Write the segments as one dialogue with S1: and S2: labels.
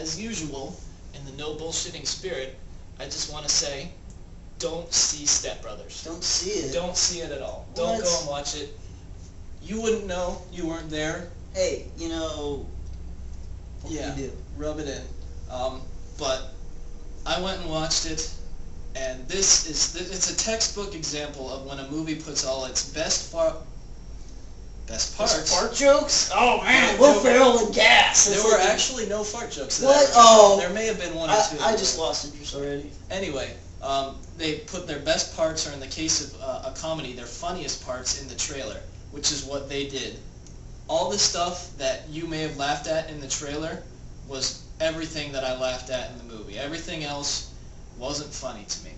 S1: as usual, in the no bullshitting spirit, I just want to say, don't see Step Brothers.
S2: Don't see it.
S1: Don't see it at all.
S2: What?
S1: Don't go and watch it. You wouldn't know. You weren't there.
S2: Hey, you know, what can you do?
S1: Rub it in. But I went and watched it, and it's a textbook example of when a movie puts all its best parts.
S2: Fart jokes? Oh man, Will Ferrell and gas.
S1: There were actually no fart jokes.
S2: What? Oh.
S1: There may have been one or two.
S2: I just lost interest already.
S1: Anyway, they put their best parts, or in the case of a comedy, their funniest parts in the trailer, which is what they did. All the stuff that you may have laughed at in the trailer was everything that I laughed at in the movie. Everything else wasn't funny to me.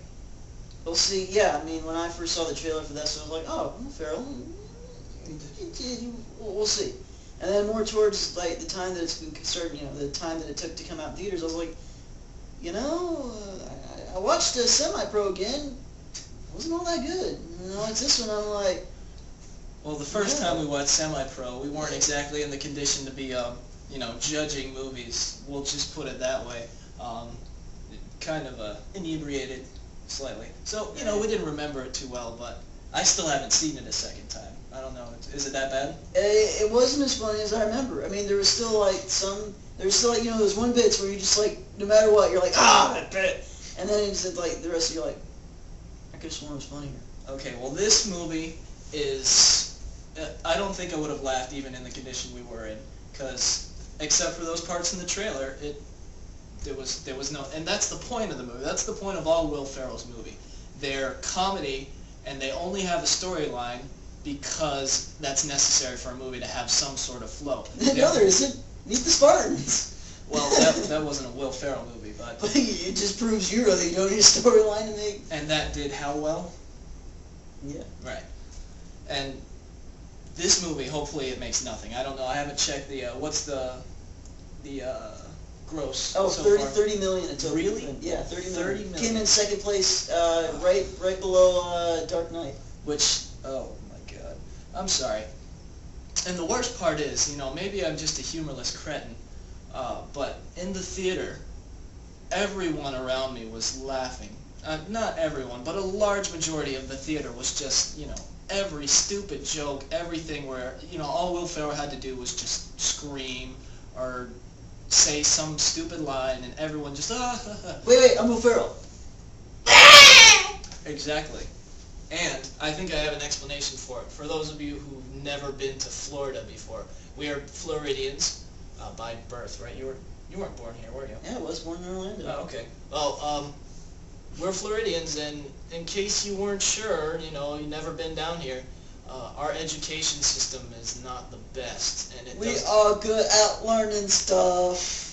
S2: Well, see, yeah, I mean, when I first saw the trailer for this, I was like, oh, Will Ferrell, we'll see. And then more towards like the time that it's been started, you know, the time that it took to come out in theaters, I was like, you know, I watched Semi-Pro again. It wasn't all that good. And I watched this one, I'm like,
S1: well, the first time we watched Semi-Pro, we weren't exactly in the condition to be, you know, judging movies. We'll just put it that way. Kind of inebriated slightly. So, you know, we didn't remember it too well, but I still haven't seen it a second time. I don't know. Is it that bad?
S2: It wasn't as funny as I remember. I mean, there was still like you know, there's one bits where you just like, no matter what, you're like, that bit. And then it's like, the rest of you're like, I could have sworn it was funnier.
S1: Okay, well, this movie is, I don't think I would have laughed even in the condition we were in, because except for those parts in the trailer, there was no, and that's the point of the movie. That's the point of all Will Ferrell's movie. They're comedy, and they only have a storyline because that's necessary for a movie to have some sort of flow.
S2: No, there isn't. Meet the Spartans.
S1: Well, that wasn't a Will Ferrell movie, but
S2: it just proves you really don't need a storyline to make.
S1: And that did how well?
S2: Yeah.
S1: Right. And this movie, hopefully, it makes nothing. I don't know. I haven't checked the what's the gross.
S2: Oh,
S1: so
S2: 30 million. It's
S1: really?
S2: Yeah, 30 million.
S1: 30 million.
S2: Came in second place, right below Dark Knight.
S1: Which, oh my God, I'm sorry. And the worst part is, you know, maybe I'm just a humorless cretin, but in the theater, everyone around me was laughing. Not everyone, but a large majority of the theater was just, you know, every stupid joke, everything where, you know, all Will Ferrell had to do was just scream or say some stupid line, and everyone just,
S2: Wait, I'm Will Ferrell.
S1: Exactly. And I think I have an explanation for it. For those of you who've never been to Florida before, we are Floridians by birth, right? You weren't born here, were you?
S2: Yeah, I was born in Orlando.
S1: Oh, okay. Well, we're Floridians, and in case you weren't sure, you know, you've never been down here, our education system is not the best, and
S2: we are good at learning stuff.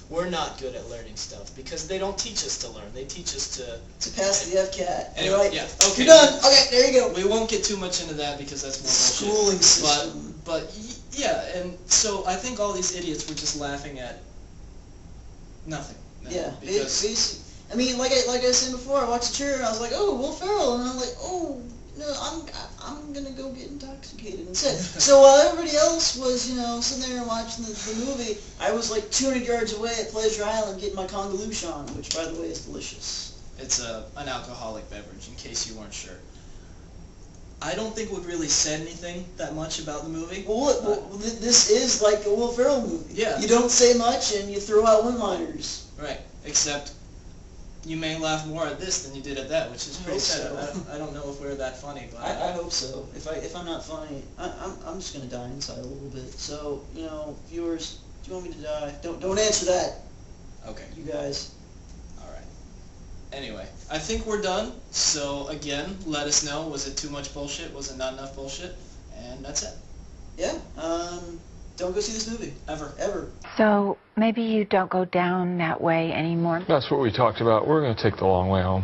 S1: We're not good at learning stuff because they don't teach us to learn. They teach us to
S2: pass the FCAT.
S1: Anyway,
S2: right?
S1: Yeah. Okay.
S2: You're done. Okay, there you go.
S1: We won't get too much into that because that's more
S2: schooling
S1: bullshit.
S2: system.
S1: But yeah, and so I think all these idiots were just laughing at nothing.
S2: Yeah.
S1: Because
S2: I mean, like I said before, I watched the trailer and I was like, oh, Will Ferrell, and I'm like, oh, no, I'm gonna go get intoxicated instead. So while everybody else was, you know, sitting there and watching the movie, I was like 200 yards away at Pleasure Island getting my Congaloosh on, which, by the way, is delicious.
S1: It's an alcoholic beverage, in case you weren't sure. I don't think we've really said anything that much about the movie.
S2: Well, this is like a Will Ferrell movie.
S1: Yeah.
S2: You don't say much and you throw out one-liners.
S1: Right, except you may laugh more at this than you did at that, which is pretty sad.
S2: So.
S1: I don't know if we're that funny, but
S2: I hope so. If I'm not funny, I'm just gonna die inside a little bit. So, you know, viewers, do you want me to die? Don't answer that.
S1: Okay.
S2: You guys.
S1: All right. Anyway, I think we're done. So again, let us know. Was it too much bullshit? Was it not enough bullshit? And that's it.
S2: Yeah. Don't go see this movie. Ever.
S3: So maybe you don't go down that way anymore.
S4: That's what we talked about. We're going to take the long way home.